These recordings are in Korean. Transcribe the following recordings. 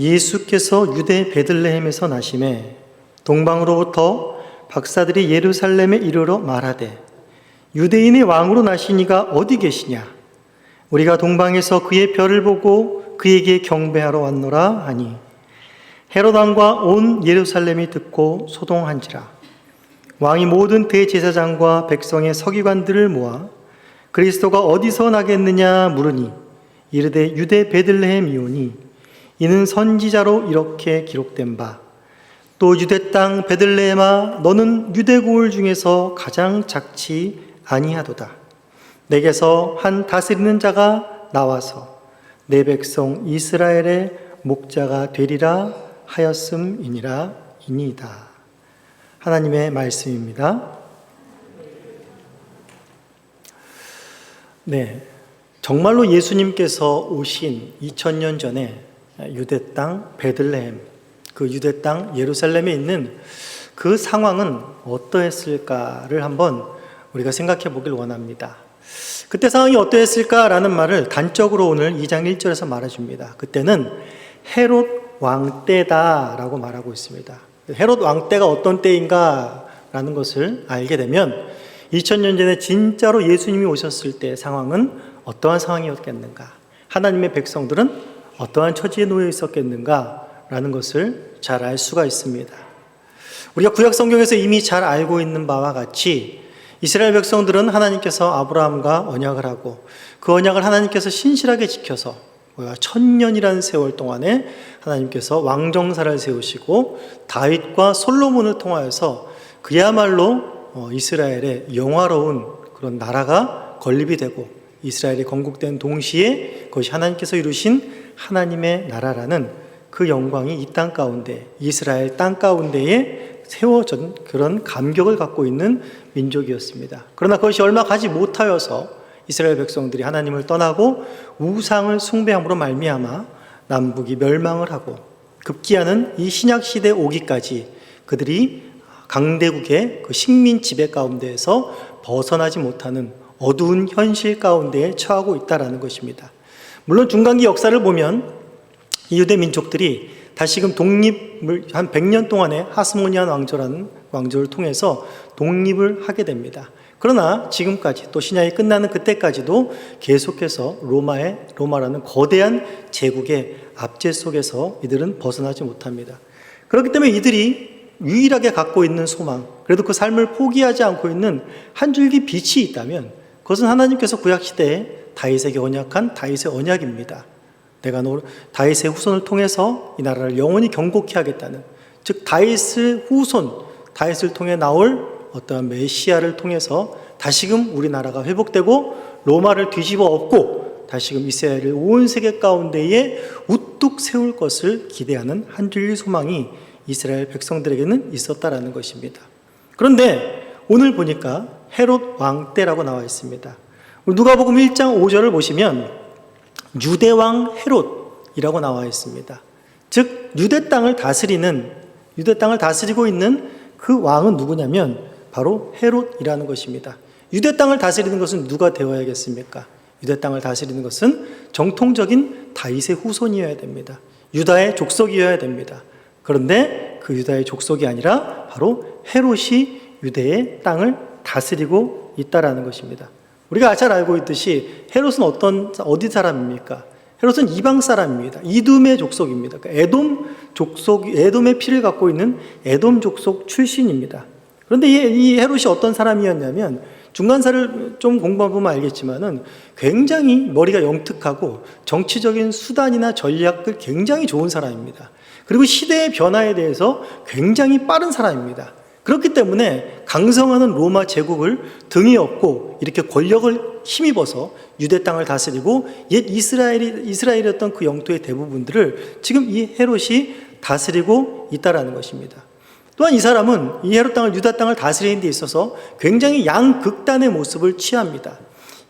예수께서 유대 베들레헴에서 나심에 동방으로부터 박사들이 예루살렘에 이르러 말하되 유대인의 왕으로 나시니가 어디 계시냐? 우리가 동방에서 그의 별을 보고 그에게 경배하러 왔노라 하니 헤롯 왕과 온 예루살렘이 듣고 소동한지라. 왕이 모든 대제사장과 백성의 서기관들을 모아 그리스도가 어디서 나겠느냐 물으니 이르되 유대 베들레헴이오니 이는 선지자로 이렇게 기록된 바 또 유대 땅 베들레헴아 너는 유대 고을 중에서 가장 작지 아니하도다. 내게서 한 다스리는 자가 나와서 내 백성 이스라엘의 목자가 되리라 하였음이니라 이니이다. 하나님의 말씀입니다. 네, 정말로 예수님께서 오신 2000년 전에 유대 땅 베들레헴, 그 유대 땅 예루살렘에 있는 그 상황은 어떠했을까를 한번 우리가 생각해 보길 원합니다. 그때 상황이 어떠했을까라는 말을 단적으로 오늘 2장 1절에서 말해줍니다. 그때는 헤롯 왕 때다라고 말하고 있습니다. 헤롯 왕 때가 어떤 때인가라는 것을 알게 되면 2000년 전에 진짜로 예수님이 오셨을 때의 상황은 어떠한 상황이었겠는가, 하나님의 백성들은 어떠한 처지에 놓여 있었겠는가라는 것을 잘 알 수가 있습니다. 우리가 구약 성경에서 이미 잘 알고 있는 바와 같이 이스라엘 백성들은 하나님께서 아브라함과 언약을 하고 그 언약을 하나님께서 신실하게 지켜서 1000년이라는 세월 동안에 하나님께서 왕정사를 세우시고 다윗과 솔로몬을 통하여서 그야말로 이스라엘의 영화로운 그런 나라가 건립이 되고 이스라엘이 건국된 동시에 그것이 하나님께서 이루신 하나님의 나라라는 그 영광이 이 땅 가운데, 이스라엘 땅 가운데에 세워진 그런 감격을 갖고 있는 민족이었습니다. 그러나 그것이 얼마 가지 못하여서 이스라엘 백성들이 하나님을 떠나고 우상을 숭배함으로 말미암아 남북이 멸망을 하고 급기야는 이 신약 시대 오기까지 그들이 강대국의 그 식민 지배 가운데에서 벗어나지 못하는 어두운 현실 가운데에 처하고 있다는 것입니다. 물론 중간기 역사를 보면 이 유대 민족들이 다시금 독립을 한 100년 동안의 하스모니안 왕조라는 왕조를 통해서 독립을 하게 됩니다. 그러나 지금까지 또 신약이 끝나는 그때까지도 계속해서 로마라는 거대한 제국의 압제 속에서 이들은 벗어나지 못합니다. 그렇기 때문에 이들이 유일하게 갖고 있는 소망, 그래도 그 삶을 포기하지 않고 있는 한 줄기 빛이 있다면 그것은 하나님께서 구약시대에 다윗에게 언약한 다윗의 언약입니다. 내가 다윗의 후손을 통해서 이 나라를 영원히 경고케 하겠다는, 즉 다윗의 후손, 다윗을 통해 나올 어떠한 메시아를 통해서 다시금 우리나라가 회복되고 로마를 뒤집어 엎고 다시금 이스라엘을 온 세계 가운데에 우뚝 세울 것을 기대하는 한 줄기 소망이 이스라엘 백성들에게는 있었다라는 것입니다. 그런데 오늘 보니까 헤롯 왕 때라고 나와 있습니다. 누가복음 1장 5절을 보시면 유대 왕 헤롯이라고 나와 있습니다. 즉 유대 땅을 다스리고 있는 그 왕은 누구냐면 바로 헤롯이라는 것입니다. 유대 땅을 다스리는 것은 누가 되어야겠습니까? 유대 땅을 다스리는 것은 정통적인 다윗의 후손이어야 됩니다. 유다의 족속이어야 됩니다. 그런데 그 유다의 족속이 아니라 바로 헤롯이 유대의 땅을 다스리고 있다라는 것입니다. 우리가 잘 알고 있듯이 헤롯은 어디 사람입니까? 헤롯은 이방 사람입니다. 이둠의 족속입니다. 에돔의 피를 갖고 있는 에돔 족속 출신입니다. 그런데 이 헤롯이 어떤 사람이었냐면, 중간사를 좀 공부해보면 알겠지만은 굉장히 머리가 영특하고 정치적인 수단이나 전략을 굉장히 좋은 사람입니다. 그리고 시대의 변화에 대해서 굉장히 빠른 사람입니다. 그렇기 때문에 강성하는 로마 제국을 등에 업고 이렇게 권력을 힘입어서 유대 땅을 다스리고 옛 이스라엘이었던 그 영토의 대부분들을 지금 이 헤롯이 다스리고 있다라는 것입니다. 또한 이 사람은 이 헤롯 땅을, 유다 땅을 다스리는 데 있어서 굉장히 양극단의 모습을 취합니다.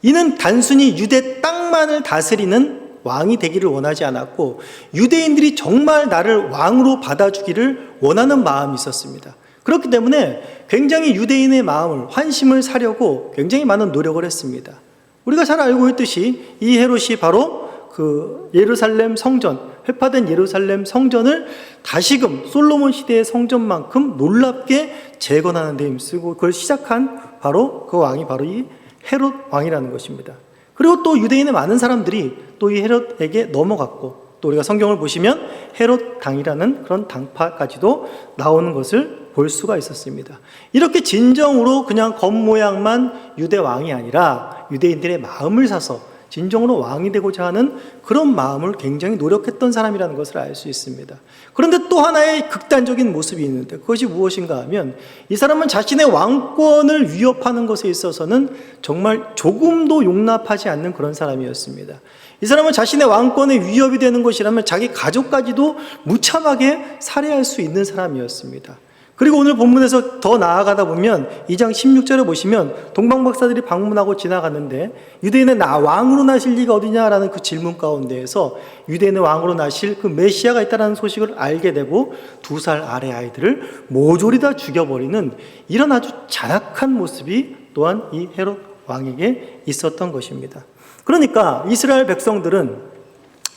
이는 단순히 유대 땅만을 다스리는 왕이 되기를 원하지 않았고 유대인들이 정말 나를 왕으로 받아주기를 원하는 마음이 있었습니다. 그렇기 때문에 굉장히 유대인의 마음을, 환심을 사려고 굉장히 많은 노력을 했습니다. 우리가 잘 알고 있듯이 이 헤롯이 바로 그 예루살렘 성전, 회파된 예루살렘 성전을 다시금 솔로몬 시대의 성전만큼 놀랍게 재건하는 데 힘쓰고 그걸 시작한 바로 그 왕이 바로 이 헤롯 왕이라는 것입니다. 그리고 또 유대인의 많은 사람들이 또 이 헤롯에게 넘어갔고, 또 우리가 성경을 보시면 헤롯 당이라는 그런 당파까지도 나오는 것을 볼 수가 있었습니다. 이렇게 진정으로 그냥 겉모양만 유대 왕이 아니라 유대인들의 마음을 사서 진정으로 왕이 되고자 하는 그런 마음을 굉장히 노력했던 사람이라는 것을 알 수 있습니다. 그런데 또 하나의 극단적인 모습이 있는데 그것이 무엇인가 하면 이 사람은 자신의 왕권을 위협하는 것에 있어서는 정말 조금도 용납하지 않는 그런 사람이었습니다. 이 사람은 자신의 왕권에 위협이 되는 것이라면 자기 가족까지도 무참하게 살해할 수 있는 사람이었습니다. 그리고 오늘 본문에서 더 나아가다 보면 2장 16절에 보시면 동방박사들이 방문하고 지나갔는데 유대인의 왕으로 나실 리가 어디냐라는 그 질문 가운데에서 유대인의 왕으로 나실 그 메시아가 있다는 소식을 알게 되고 2살 아래 아이들을 모조리 다 죽여버리는 이런 아주 잔악한 모습이 또한 이 헤롯 왕에게 있었던 것입니다. 그러니까 이스라엘 백성들은,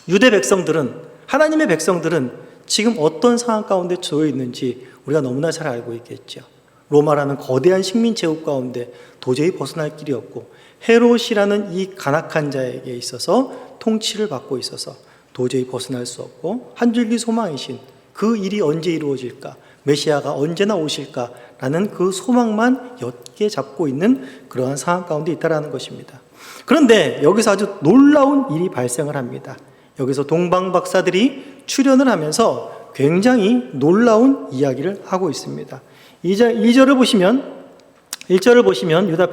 유대 백성들은, 하나님의 백성들은 지금 어떤 상황 가운데 처해 있는지 우리가 너무나 잘 알고 있겠죠. 로마라는 거대한 식민 제국 가운데 도저히 벗어날 길이 없고 헤롯이라는 이 간악한 자에게 있어서 통치를 받고 있어서 도저히 벗어날 수 없고 한 줄기 소망이신 그 일이 언제 이루어질까, 메시아가 언제나 오실까라는 그 소망만 옅게 잡고 있는 그러한 상황 가운데 있다는 것입니다. 그런데 여기서 아주 놀라운 일이 발생을 합니다. 여기서 동방박사들이 출연을 하면서 굉장히 놀라운 이야기를 하고 있습니다. 1절을 보시면 유다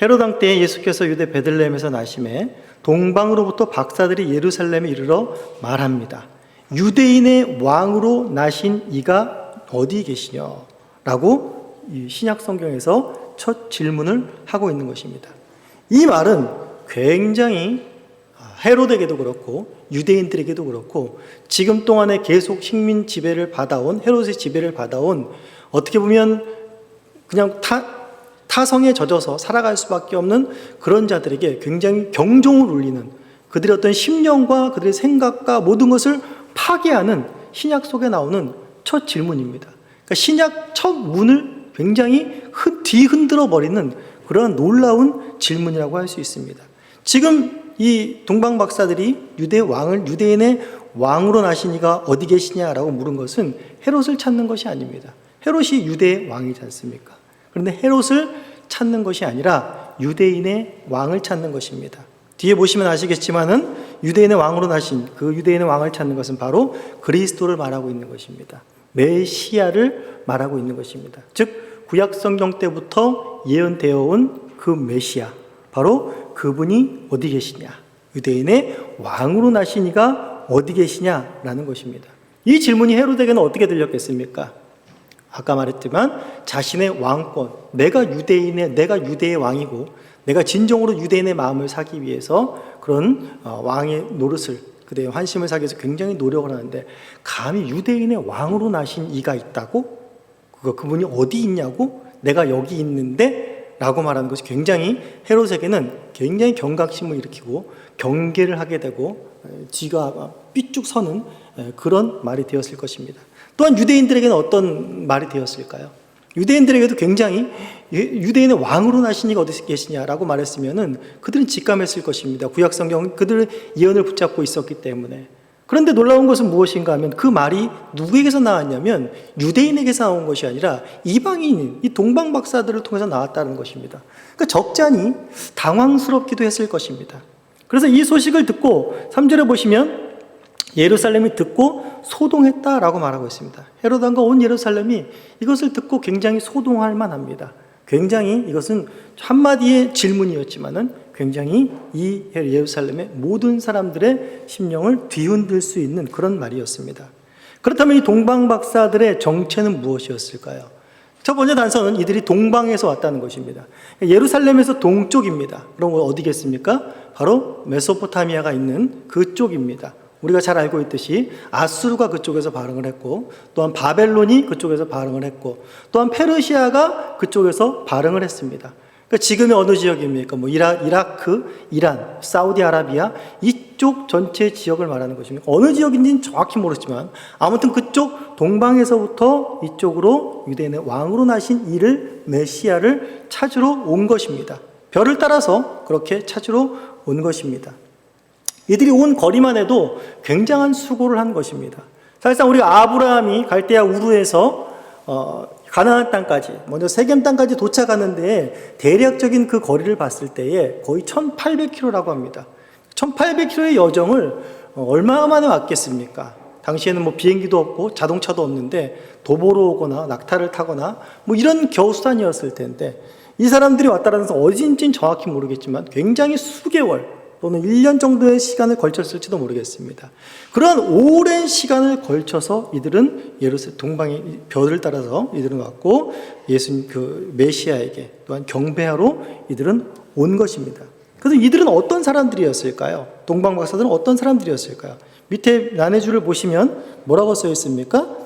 헤롯 왕 때에 예수께서 유대 베들레헴에서 나심에 동방으로부터 박사들이 예루살렘에 이르러 말합니다. 유대인의 왕으로 나신 이가 어디 계시냐? 라고 신약 성경에서 첫 질문을 하고 있는 것입니다. 이 말은 굉장히 헤롯에게도 그렇고 유대인들에게도 그렇고 지금 동안에 계속 식민 지배를 받아온, 헤롯의 지배를 받아온, 어떻게 보면 그냥 타성에 젖어서 살아갈 수밖에 없는 그런 자들에게 굉장히 경종을 울리는, 그들의 어떤 심령과 그들의 생각과 모든 것을 파괴하는 신약 속에 나오는 첫 질문입니다. 그러니까 신약 첫 문을 굉장히 뒤흔들어 버리는 그런 놀라운 질문이라고 할 수 있습니다. 지금 이 동방박사들이 유대인의 왕으로 나신 이가 어디 계시냐라고 물은 것은 헤롯을 찾는 것이 아닙니다. 헤롯이 유대의 왕이지 않습니까? 그런데 헤롯을 찾는 것이 아니라 유대인의 왕을 찾는 것입니다. 뒤에 보시면 아시겠지만은 유대인의 왕으로 나신 그 유대인의 왕을 찾는 것은 바로 그리스도를 말하고 있는 것입니다. 메시아를 말하고 있는 것입니다. 즉 구약 성경 때부터 예언되어 온 그 메시아, 바로 그분이 어디 계시냐, 유대인의 왕으로 나신 이가 어디 계시냐라는 것입니다. 이 질문이 헤롯에게는 어떻게 들렸겠습니까? 아까 말했지만 자신의 왕권, 내가 유대의 왕이고 내가 진정으로 유대인의 마음을 사기 위해서 그런 왕의 노릇을, 그들의 환심을 사기 위해서 굉장히 노력을 하는데 감히 유대인의 왕으로 나신 이가 있다고? 그분이 어디 있냐고? 내가 여기 있는데? 라고 말하는 것이 굉장히 헤롯에게는 굉장히 경각심을 일으키고 경계를 하게 되고 지가 삐쭉 서는 그런 말이 되었을 것입니다. 또한 유대인들에게는 어떤 말이 되었을까요? 유대인들에게도 굉장히 유대인의 왕으로 나신 이가 어디 계시냐라고 말했으면은 그들은 직감했을 것입니다. 구약 성경은 그들의 예언을 붙잡고 있었기 때문에. 그런데 놀라운 것은 무엇인가 하면 그 말이 누구에게서 나왔냐면 유대인에게서 나온 것이 아니라 이방인인 이 동방박사들을 통해서 나왔다는 것입니다. 그러니까 적잖이 당황스럽기도 했을 것입니다. 그래서 이 소식을 듣고 3절에 보시면 예루살렘이 듣고 소동했다라고 말하고 있습니다. 헤롯 왕과 온 예루살렘이 이것을 듣고 굉장히 소동할 만합니다. 굉장히 이것은 한마디의 질문이었지만은 굉장히 이 예루살렘의 모든 사람들의 심령을 뒤흔들 수 있는 그런 말이었습니다. 그렇다면 이 동방박사들의 정체는 무엇이었을까요? 첫 번째 단서는 이들이 동방에서 왔다는 것입니다. 예루살렘에서 동쪽입니다. 그럼 어디겠습니까? 바로 메소포타미아가 있는 그쪽입니다. 우리가 잘 알고 있듯이 아수르가 그쪽에서 발흥을 했고, 또한 바벨론이 그쪽에서 발흥을 했고, 또한 페르시아가 그쪽에서 발흥을 했습니다. 그러니까 지금의 어느 지역입니까? 뭐 이라크, 이란, 사우디아라비아 이쪽 전체 지역을 말하는 것입니다. 어느 지역인지는 정확히 모르지만 아무튼 그쪽 동방에서부터 이쪽으로 유대인의 왕으로 나신 이를 메시아를 찾으러 온 것입니다. 별을 따라서 그렇게 찾으러 온 것입니다. 이들이 온 거리만 해도 굉장한 수고를 한 것입니다. 사실상 우리가 아브라함이 갈대아 우르에서 가나안 땅까지, 먼저 세겜 땅까지 도착하는데 대략적인 그 거리를 봤을 때에 거의 1800km라고 합니다. 1800km의 여정을 얼마 만에 왔겠습니까? 당시에는 뭐 비행기도 없고 자동차도 없는데 도보로 오거나 낙타를 타거나 뭐 이런 겨우수단이었을 텐데 이 사람들이 왔다라는 것은 어딘지는 정확히 모르겠지만 굉장히 수개월 또는 1년 정도의 시간을 걸쳤을지도 모르겠습니다. 그러한 오랜 시간을 걸쳐서 이들은 예루살렘 동방의 별을 따라서 이들은 왔고 예수님 그 메시아에게 또한 경배하러 이들은 온 것입니다. 그래서 이들은 어떤 사람들이었을까요? 동방 박사들은 어떤 사람들이었을까요? 밑에 난해줄을 보시면 뭐라고 쓰여 있습니까?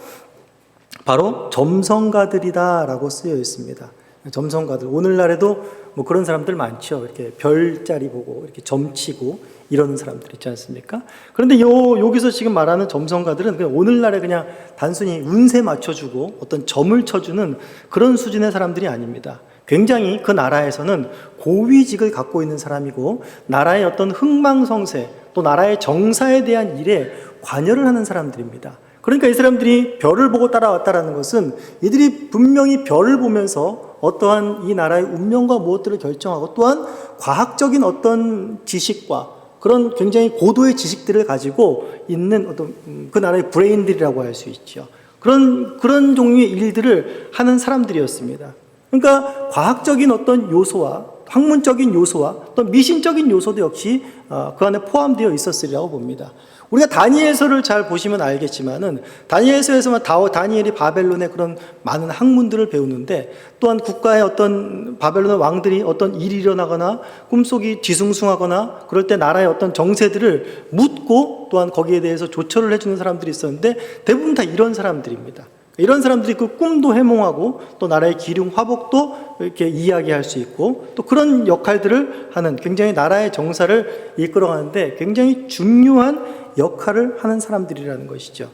바로 점성가들이다라고 쓰여 있습니다. 점성가들, 오늘날에도 뭐 그런 사람들 많죠. 이렇게 별자리 보고 이렇게 점치고 이러는 사람들 있지 않습니까? 그런데 여기서 지금 말하는 점성가들은 그냥 오늘날에 그냥 단순히 운세 맞춰주고 어떤 점을 쳐주는 그런 수준의 사람들이 아닙니다. 굉장히 그 나라에서는 고위직을 갖고 있는 사람이고 나라의 어떤 흥망성쇠 또 나라의 정사에 대한 일에 관여를 하는 사람들입니다. 그러니까 이 사람들이 별을 보고 따라왔다라는 것은 이들이 분명히 별을 보면서 어떠한 이 나라의 운명과 무엇들을 결정하고 또한 과학적인 어떤 지식과 그런 굉장히 고도의 지식들을 가지고 있는 어떤 그 나라의 브레인들이라고 할 수 있죠. 그런 종류의 일들을 하는 사람들이었습니다. 그러니까 과학적인 어떤 요소와 학문적인 요소와 또 미신적인 요소도 역시 그 안에 포함되어 있었으리라고 봅니다. 우리가 다니엘서를 잘 보시면 알겠지만은 다니엘서에서만 다니엘이 바벨론의 그런 많은 학문들을 배우는데 또한 국가의 어떤 바벨론의 왕들이 어떤 일이 일어나거나 꿈속이 뒤숭숭하거나 그럴 때 나라의 어떤 정세들을 묻고 또한 거기에 대해서 조처를 해주는 사람들이 있었는데 대부분 다 이런 사람들입니다. 이런 사람들이 그 꿈도 해몽하고 또 나라의 기륭 화복도 이렇게 이야기할 수 있고 또 그런 역할들을 하는 굉장히 나라의 정사를 이끌어가는데 굉장히 중요한 역할을 하는 사람들이라는 것이죠.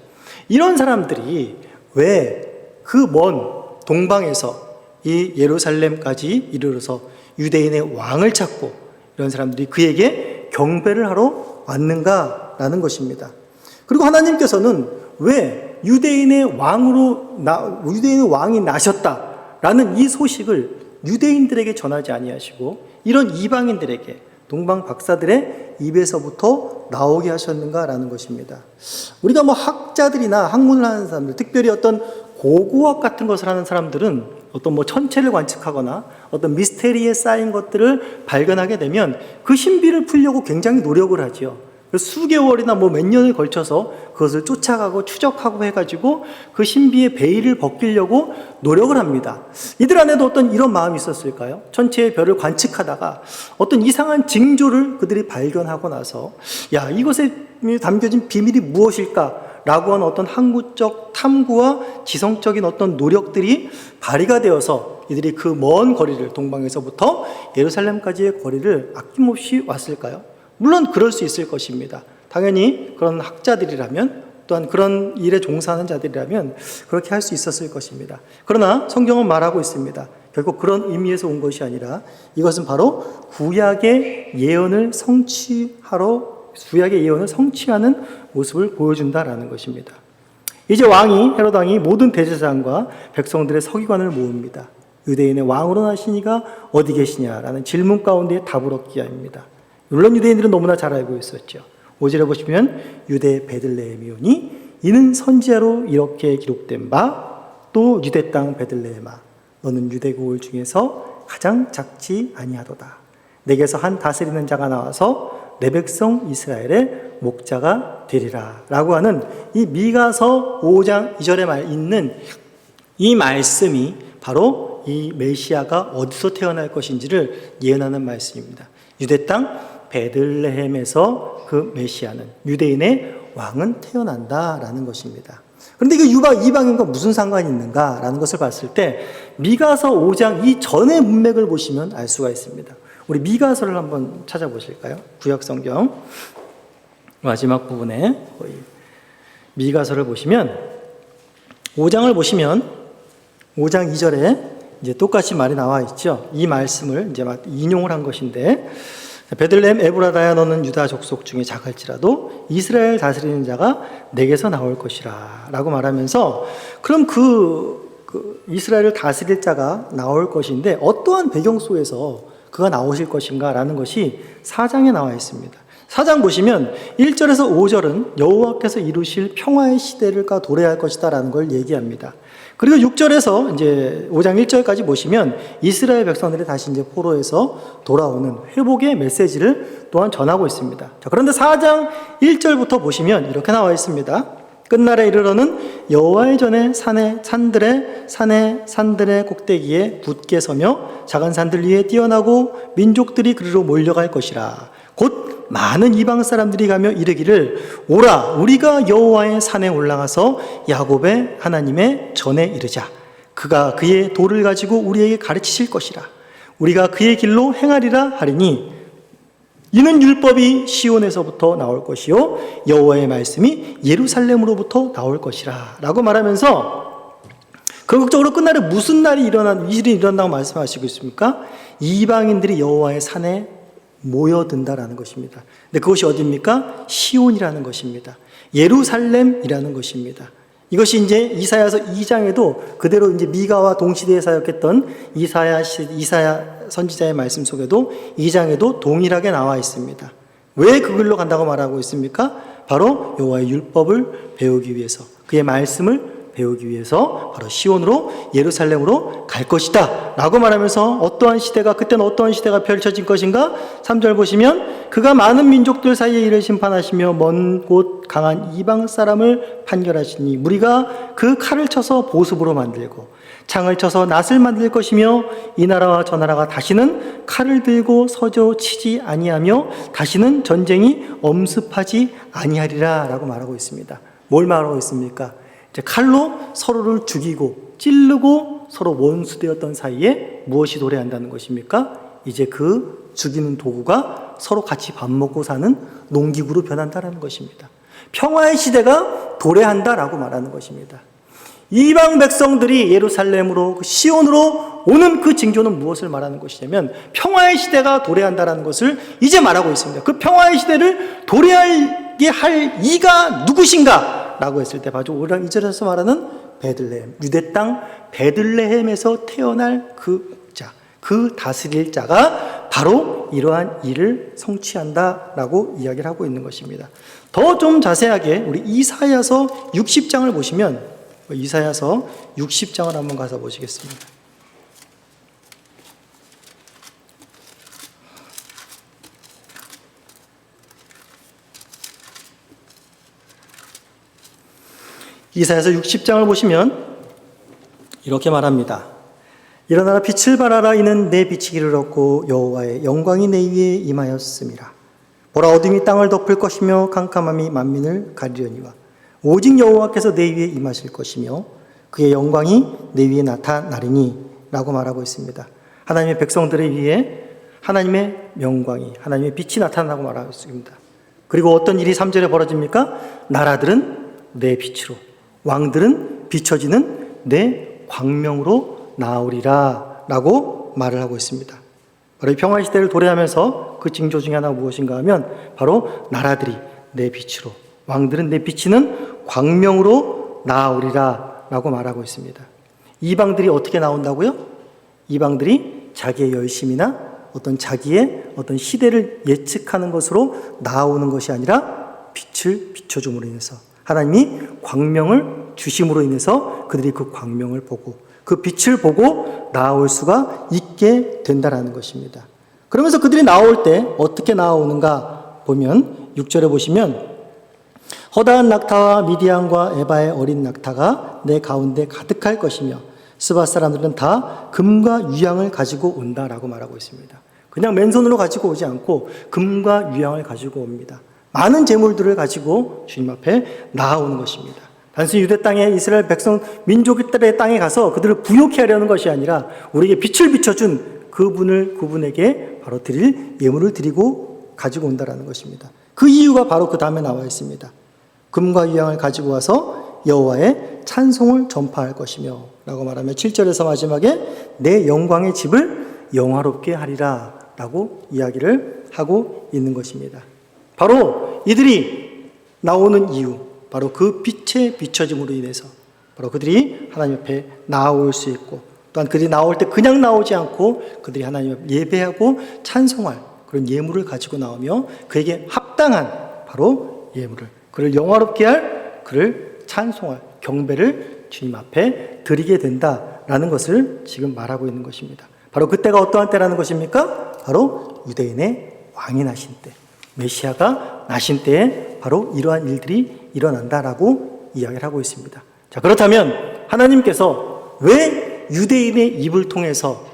이런 사람들이 왜 그 먼 동방에서 이 예루살렘까지 이르러서 유대인의 왕을 찾고 이런 사람들이 그에게 경배를 하러 왔는가라는 것입니다. 그리고 하나님께서는 왜 유대인의 왕이 나셨다라는 이 소식을 유대인들에게 전하지 아니하시고 이런 이방인들에게 동방 박사들의 입에서부터 나오게 하셨는가라는 것입니다. 우리가 뭐 학자들이나 학문을 하는 사람들, 특별히 어떤 고고학 같은 것을 하는 사람들은 어떤 뭐 천체를 관측하거나 어떤 미스테리에 쌓인 것들을 발견하게 되면 그 신비를 풀려고 굉장히 노력을 하지요. 수개월이나 뭐 몇 년을 걸쳐서 그것을 쫓아가고 추적하고 해가지고 그 신비의 베일을 벗기려고 노력을 합니다. 이들 안에도 어떤 이런 마음이 있었을까요? 천체의 별을 관측하다가 어떤 이상한 징조를 그들이 발견하고 나서 야, 이것에 담겨진 비밀이 무엇일까? 라고 하는 어떤 학문적 탐구와 지성적인 어떤 노력들이 발휘가 되어서 이들이 그 먼 거리를 동방에서부터 예루살렘까지의 거리를 아낌없이 왔을까요? 물론 그럴 수 있을 것입니다. 당연히 그런 학자들이라면 또한 그런 일에 종사하는 자들이라면 그렇게 할 수 있었을 것입니다. 그러나 성경은 말하고 있습니다. 결국 그런 의미에서 온 것이 아니라 이것은 바로 구약의 예언을 성취하는 모습을 보여준다라는 것입니다. 이제 헤롯 왕이 모든 대제사장과 백성들의 서기관을 모읍니다. 유대인의 왕으로 나신 이가 어디 계시냐라는 질문 가운데 답을 얻기 위함입니다. 물론 유대인들은 너무나 잘 알고 있었죠. 5절에 보시면 유대 베들레헴이오니 이는 선지자로 이렇게 기록된 바 또 유대 땅 베들레헴아 너는 유대 고을 중에서 가장 작지 아니하도다. 내게서 한 다스리는 자가 나와서 내 백성 이스라엘의 목자가 되리라 라고 하는 이 미가서 5장 2절에 있는 이 말씀이 바로 이 메시아가 어디서 태어날 것인지를 예언하는 말씀입니다. 유대 땅 베들레헴에서 그 메시아는 유대인의 왕은 태어난다라는 것입니다. 그런데 이거 이방인과 무슨 상관이 있는가라는 것을 봤을 때 미가서 5장 이전의 문맥을 보시면 알 수가 있습니다. 우리 미가서를 한번 찾아보실까요? 구약성경 마지막 부분에 거의 미가서를 보시면 5장을 보시면 5장 2절에 이제 똑같이 말이 나와 있죠. 이 말씀을 이제 인용을 한 것인데 베들레헴 에브라다야 너는 유다 족속 중에 작을지라도 이스라엘 다스리는 자가 내게서 나올 것이라 라고 말하면서 그럼 그 이스라엘을 다스릴 자가 나올 것인데 어떠한 배경 속에서 그가 나오실 것인가 라는 것이 4장에 나와 있습니다. 4장 보시면 1절에서 5절은 여호와께서 이루실 평화의 시대를가 도래할 것이다 라는 걸 얘기합니다. 그리고 6절에서 이제 5장 1절까지 보시면 이스라엘 백성들이 다시 이제 포로에서 돌아오는 회복의 메시지를 또한 전하고 있습니다. 자, 그런데 4장 1절부터 보시면 이렇게 나와 있습니다. 끝날에 이르러는 여호와의 전에 산들의 꼭대기에 굳게 서며 작은 산들 위에 뛰어나고 민족들이 그리로 몰려갈 것이라. 곧 많은 이방 사람들이 가며 이르기를 오라 우리가 여호와의 산에 올라가서 야곱의 하나님의 전에 이르자. 그가 그의 도를 가지고 우리에게 가르치실 것이라. 우리가 그의 길로 행하리라 하리니 이는 율법이 시온에서부터 나올 것이요 여호와의 말씀이 예루살렘으로부터 나올 것이라 라고 말하면서 궁극적으로 끝날에 무슨 일이 일어난다고 말씀하시고 있습니까? 이방인들이 여호와의 산에 모여든다라는 것입니다. 근데 그것이 어디입니까? 시온이라는 것입니다. 예루살렘이라는 것입니다. 이것이 이제 이사야서 2장에도 그대로 이제 미가와 동시대에 사역했던 이사야 선지자의 말씀 속에도 2장에도 동일하게 나와 있습니다. 왜 그 길로 간다고 말하고 있습니까? 바로 여호와의 율법을 배우기 위해서, 그의 말씀을 배우기 위해서 바로 시온으로 예루살렘으로 갈 것이다 라고 말하면서 그때는 어떠한 시대가 펼쳐진 것인가? 3절 보시면 그가 많은 민족들 사이에 이를 심판하시며 먼 곳 강한 이방 사람을 판결하시니 무리가 그 칼을 쳐서 보습으로 만들고 창을 쳐서 낫을 만들 것이며 이 나라와 저 나라가 다시는 칼을 들고 서로 치지 아니하며 다시는 전쟁이 엄습하지 아니하리라 라고 말하고 있습니다. 뭘 말하고 있습니까? 칼로 서로를 죽이고 찌르고 서로 원수되었던 사이에 무엇이 도래한다는 것입니까? 이제 그 죽이는 도구가 서로 같이 밥 먹고 사는 농기구로 변한다는 것입니다. 평화의 시대가 도래한다라고 말하는 것입니다. 이방 백성들이 예루살렘으로 시온으로 오는 그 징조는 무엇을 말하는 것이냐면 평화의 시대가 도래한다라는 것을 이제 말하고 있습니다. 그 평화의 시대를 도래하게 할 이가 누구신가? 라고 했을 때 바로 5장 2절에서 말하는 베들레헴, 유대 땅 베들레헴에서 태어날 그 다스릴 자가 바로 이러한 일을 성취한다라고 이야기를 하고 있는 것입니다. 더 좀 자세하게 우리 이사야서 60장을 보시면 이사야서 60장을 한번 가서 보시겠습니다. 이사야서 60장을 보시면 이렇게 말합니다. 일어나라 빛을 발하라 이는 내 빛이 길을 얻고 여호와의 영광이 내 위에 임하였음이라. 보라 어둠이 땅을 덮을 것이며 캄캄함이 만민을 가리려니와 오직 여호와께서 내 위에 임하실 것이며 그의 영광이 내 위에 나타나리니 라고 말하고 있습니다. 하나님의 백성들의 위에 하나님의 영광이 하나님의 빛이 나타나고 말하고 있습니다. 그리고 어떤 일이 3절에 벌어집니까? 나라들은 내 빛으로 왕들은 비춰지는 내 광명으로 나오리라 라고 말을 하고 있습니다. 바로 이 평화의 시대를 도래하면서 그 징조 중에 하나가 무엇인가 하면 바로 나라들이 내 빛으로 왕들은 내 비치는 광명으로 나오리라 라고 말하고 있습니다. 이방들이 어떻게 나온다고요? 이방들이 자기의 열심이나 자기의 어떤 시대를 예측하는 것으로 나오는 것이 아니라 빛을 비춰줌으로 인해서 하나님이 광명을 주심으로 인해서 그들이 그 광명을 보고 그 빛을 보고 나올 수가 있게 된다는 것입니다. 그러면서 그들이 나올 때 어떻게 나오는가 보면 6절에 보시면 허다한 낙타와 미디안과 에바의 어린 낙타가 내 가운데 가득할 것이며 스바 사람들은 다 금과 유향을 가지고 온다라고 말하고 있습니다. 그냥 맨손으로 가지고 오지 않고 금과 유향을 가지고 옵니다. 많은 재물들을 가지고 주님 앞에 나아오는 것입니다. 단순히 유대 땅에 이스라엘 백성 민족들의 땅에 가서 그들을 부욕해 하려는 것이 아니라 우리에게 빛을 비춰준 그분에게 바로 드릴 예물을 드리고 가지고 온다라는 것입니다. 그 이유가 바로 그 다음에 나와 있습니다. 금과 유향을 가지고 와서 여호와의 찬송을 전파할 것이며 라고 말하며 7절에서 마지막에 내 영광의 집을 영화롭게 하리라 라고 이야기를 하고 있는 것입니다. 바로 이들이 나오는 이유, 바로 그 빛의 비춰짐으로 인해서 바로 그들이 하나님 앞에 나아올 수 있고, 또한 그들이 나올 때 그냥 나오지 않고 그들이 하나님 앞에 예배하고 찬송할 그런 예물을 가지고 나오며 그에게 합당한 바로 예물을, 그를 영화롭게 할, 그를 찬송할 경배를 주님 앞에 드리게 된다라는 것을 지금 말하고 있는 것입니다. 바로 그때가 어떠한 때라는 것입니까? 바로 유대인의 왕이 나신 때, 메시아가 나신 때에 바로 이러한 일들이 일어난다라고 이야기를 하고 있습니다. 자, 그렇다면 하나님께서 왜 유대인의 입을 통해서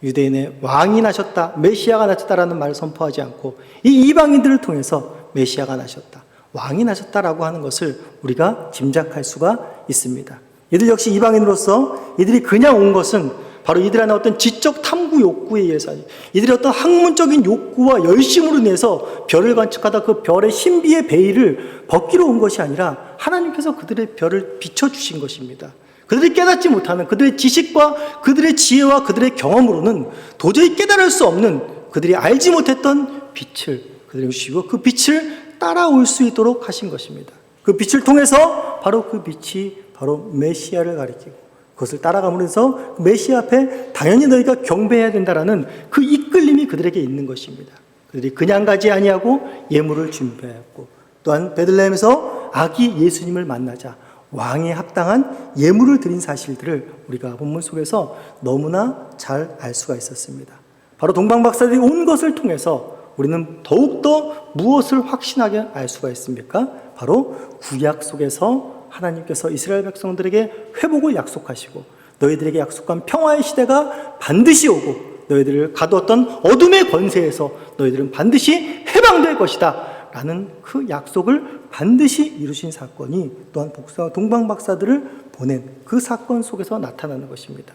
유대인의 왕이 나셨다, 메시아가 나셨다라는 말을 선포하지 않고 이 이방인들을 통해서 메시아가 나셨다, 왕이 나셨다라고 하는 것을 우리가 짐작할 수가 있습니다. 이들 역시 이방인으로서 이들이 그냥 온 것은 바로 이들 안에 어떤 지적 탐구 욕구에 의해서, 이들의 어떤 학문적인 욕구와 열심으로 인해서 별을 관측하다 그 별의 신비의 베일을 벗기러 온 것이 아니라 하나님께서 그들의 별을 비춰주신 것입니다. 그들이 깨닫지 못하는 그들의 지식과 그들의 지혜와 그들의 경험으로는 도저히 깨달을 수 없는, 그들이 알지 못했던 빛을 그들에게 주시고 그 빛을 따라올 수 있도록 하신 것입니다. 그 빛을 통해서 바로 그 빛이 바로 메시아를 가리키고 그것을 따라감으로 해서 메시아 앞에 당연히 너희가 경배해야 된다라는 그 이끌림이 그들에게 있는 것입니다. 그들이 그냥 가지 아니하고 예물을 준비하였고, 또한 베들레헴에서 아기 예수님을 만나자 왕에 합당한 예물을 드린 사실들을 우리가 본문 속에서 너무나 잘 알 수가 있었습니다. 바로 동방박사들이 온 것을 통해서 우리는 더욱더 무엇을 확신하게 알 수가 있습니까? 바로 구약 속에서 하나님께서 이스라엘 백성들에게 회복을 약속하시고 너희들에게 약속한 평화의 시대가 반드시 오고 너희들을 가두었던 어둠의 권세에서 너희들은 반드시 해방될 것이다 라는 그 약속을 반드시 이루신 사건이 또한 동방박사들을 보낸 그 사건 속에서 나타나는 것입니다.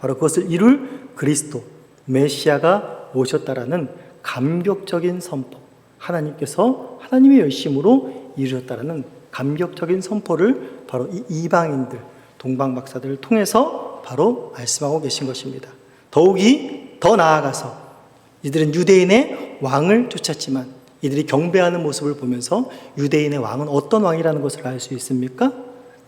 바로 그것을 이룰 그리스도 메시아가 오셨다라는 감격적인 선포, 하나님께서 하나님의 열심으로 이루셨다라는 감격적인 선포를 바로 이 이방인들, 동방박사들을 통해서 바로 말씀하고 계신 것입니다. 더욱이 더 나아가서 이들은 유대인의 왕을 쫓았지만 이들이 경배하는 모습을 보면서 유대인의 왕은 어떤 왕이라는 것을 알 수 있습니까?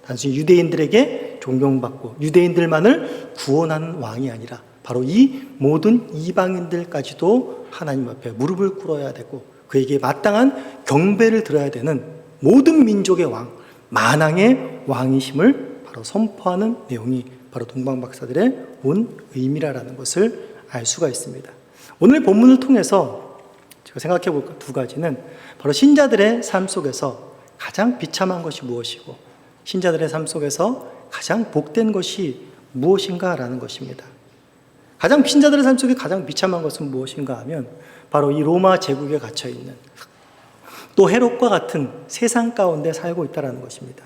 단순히 유대인들에게 존경받고 유대인들만을 구원하는 왕이 아니라 바로 이 모든 이방인들까지도 하나님 앞에 무릎을 꿇어야 되고 그에게 마땅한 경배를 드려야 되는 모든 민족의 왕, 만왕의 왕이심을 바로 선포하는 내용이 바로 동방박사들의 온 의미라는 것을 알 수가 있습니다. 오늘 본문을 통해서 제가 생각해 볼 두 가지는 바로 신자들의 삶 속에서 가장 비참한 것이 무엇이고 신자들의 삶 속에서 가장 복된 것이 무엇인가라는 것입니다. 신자들의 삶 속에 가장 비참한 것은 무엇인가 하면 바로 이 로마 제국에 갇혀 있는 또 헤롯과 같은 세상 가운데 살고 있다는 것입니다.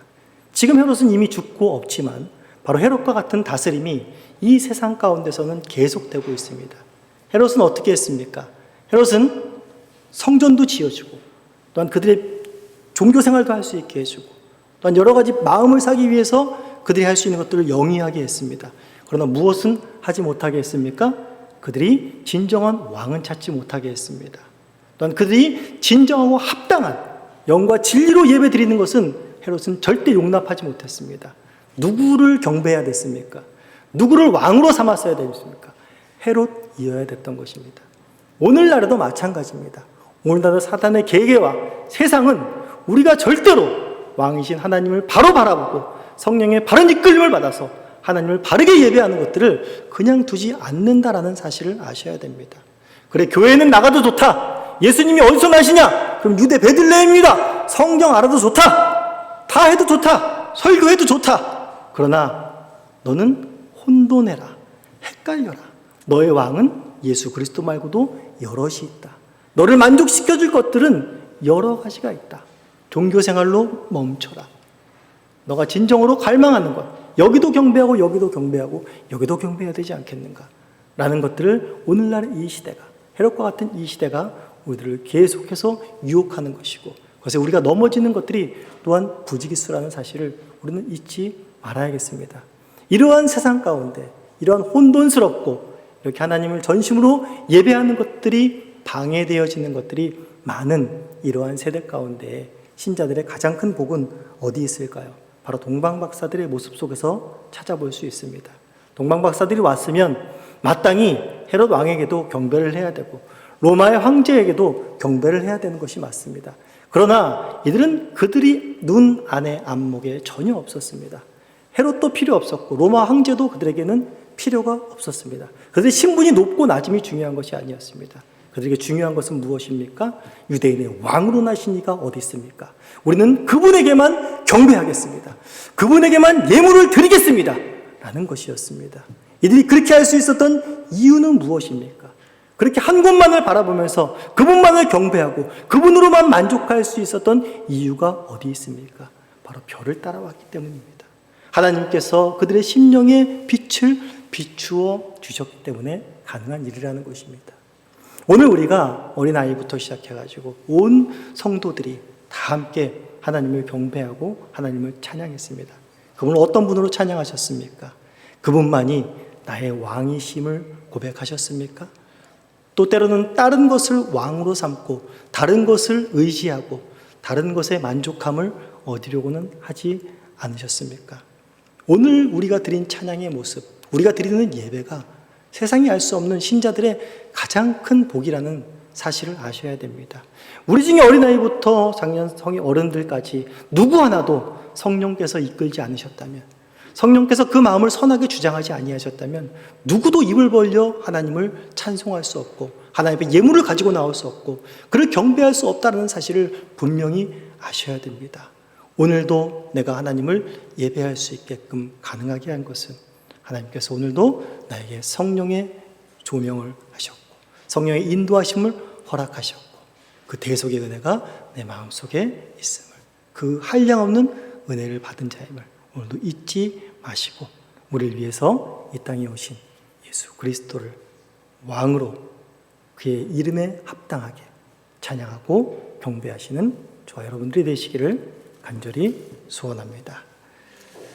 지금 헤롯은 이미 죽고 없지만 바로 헤롯과 같은 다스림이 이 세상 가운데서는 계속되고 있습니다. 헤롯은 어떻게 했습니까? 헤롯은 성전도 지어주고 또한 그들의 종교생활도 할 수 있게 해주고 또한 여러 가지 마음을 사기 위해서 그들이 할 수 있는 것들을 영위하게 했습니다. 그러나 무엇은 하지 못하게 했습니까? 그들이 진정한 왕은 찾지 못하게 했습니다. 또한 그들이 진정하고 합당한 영과 진리로 예배드리는 것은 헤롯은 절대 용납하지 못했습니다. 누구를 경배해야 됐습니까? 누구를 왕으로 삼았어야 됐습니까? 헤롯이어야 됐던 것입니다. 오늘날에도 마찬가지입니다. 오늘날의 사단의 계계와 세상은 우리가 절대로 왕이신 하나님을 바로 바라보고 성령의 바른 이끌림을 받아서 하나님을 바르게 예배하는 것들을 그냥 두지 않는다라는 사실을 아셔야 됩니다. 그래, 교회는 나가도 좋다. 예수님이 어디서 나시냐? 그럼 유대 베들레헴입니다. 성경 알아도 좋다. 다 해도 좋다. 설교해도 좋다. 그러나 너는 혼돈해라. 헷갈려라. 너의 왕은 예수 그리스도 말고도 여럿이 있다. 너를 만족시켜줄 것들은 여러 가지가 있다. 종교 생활로 멈춰라. 너가 진정으로 갈망하는 것, 여기도 경배하고 여기도 경배하고 여기도 경배해야 되지 않겠는가? 라는 것들을 오늘날의 이 시대가, 헤롯과 같은 이 시대가 우리들을 계속해서 유혹하는 것이고, 그것에 우리가 넘어지는 것들이 또한 부지기수라는 사실을 우리는 잊지 말아야겠습니다. 이러한 세상 가운데, 이러한 혼돈스럽고 이렇게 하나님을 전심으로 예배하는 것들이 방해되어지는 것들이 많은 이러한 세대 가운데 신자들의 가장 큰 복은 어디 있을까요? 바로 동방박사들의 모습 속에서 찾아볼 수 있습니다. 동방박사들이 왔으면 마땅히 헤롯 왕에게도 경배를 해야 되고 로마의 황제에게도 경배를 해야 되는 것이 맞습니다. 그러나 이들은 그들이 눈 안에 안목에 전혀 없었습니다. 헤롯도 필요 없었고 로마 황제도 그들에게는 필요가 없었습니다. 그들의 신분이 높고 낮음이 중요한 것이 아니었습니다. 그들에게 중요한 것은 무엇입니까? 유대인의 왕으로 나신 이가 어디 있습니까? 우리는 그분에게만 경배하겠습니다. 그분에게만 예물을 드리겠습니다. 라는 것이었습니다. 이들이 그렇게 할 수 있었던 이유는 무엇입니까? 그렇게 한 곳만을 바라보면서 그분만을 경배하고 그분으로만 만족할 수 있었던 이유가 어디 있습니까? 바로 별을 따라왔기 때문입니다. 하나님께서 그들의 심령의 빛을 비추어 주셨기 때문에 가능한 일이라는 것입니다. 오늘 우리가 어린아이부터 시작해가지고 온 성도들이 다 함께 하나님을 경배하고 하나님을 찬양했습니다. 그분을 어떤 분으로 찬양하셨습니까? 그분만이 나의 왕이심을 고백하셨습니까? 또 때로는 다른 것을 왕으로 삼고 다른 것을 의지하고 다른 것에 만족함을 얻으려고는 하지 않으셨습니까? 오늘 우리가 드린 찬양의 모습, 우리가 드리는 예배가 세상이 알 수 없는 신자들의 가장 큰 복이라는 사실을 아셔야 됩니다. 우리 중에 어린아이부터 작년 성인 어른들까지 누구 하나도 성령께서 이끌지 않으셨다면, 성령께서 그 마음을 선하게 주장하지 아니하셨다면 누구도 입을 벌려 하나님을 찬송할 수 없고 하나님 앞에 예물을 가지고 나올 수 없고 그를 경배할 수 없다는 사실을 분명히 아셔야 됩니다. 오늘도 내가 하나님을 예배할 수 있게끔 가능하게 한 것은 하나님께서 오늘도 나에게 성령의 조명을 하셨고 성령의 인도하심을 허락하셨고 그 대속의 은혜가 내 마음속에 있음을, 그 한량없는 은혜를 받은 자임을 오늘도 잊지 마시고 우리를 위해서 이 땅에 오신 예수 그리스도를 왕으로 그의 이름에 합당하게 찬양하고 경배하시는 저와 여러분들이 되시기를 간절히 소원합니다.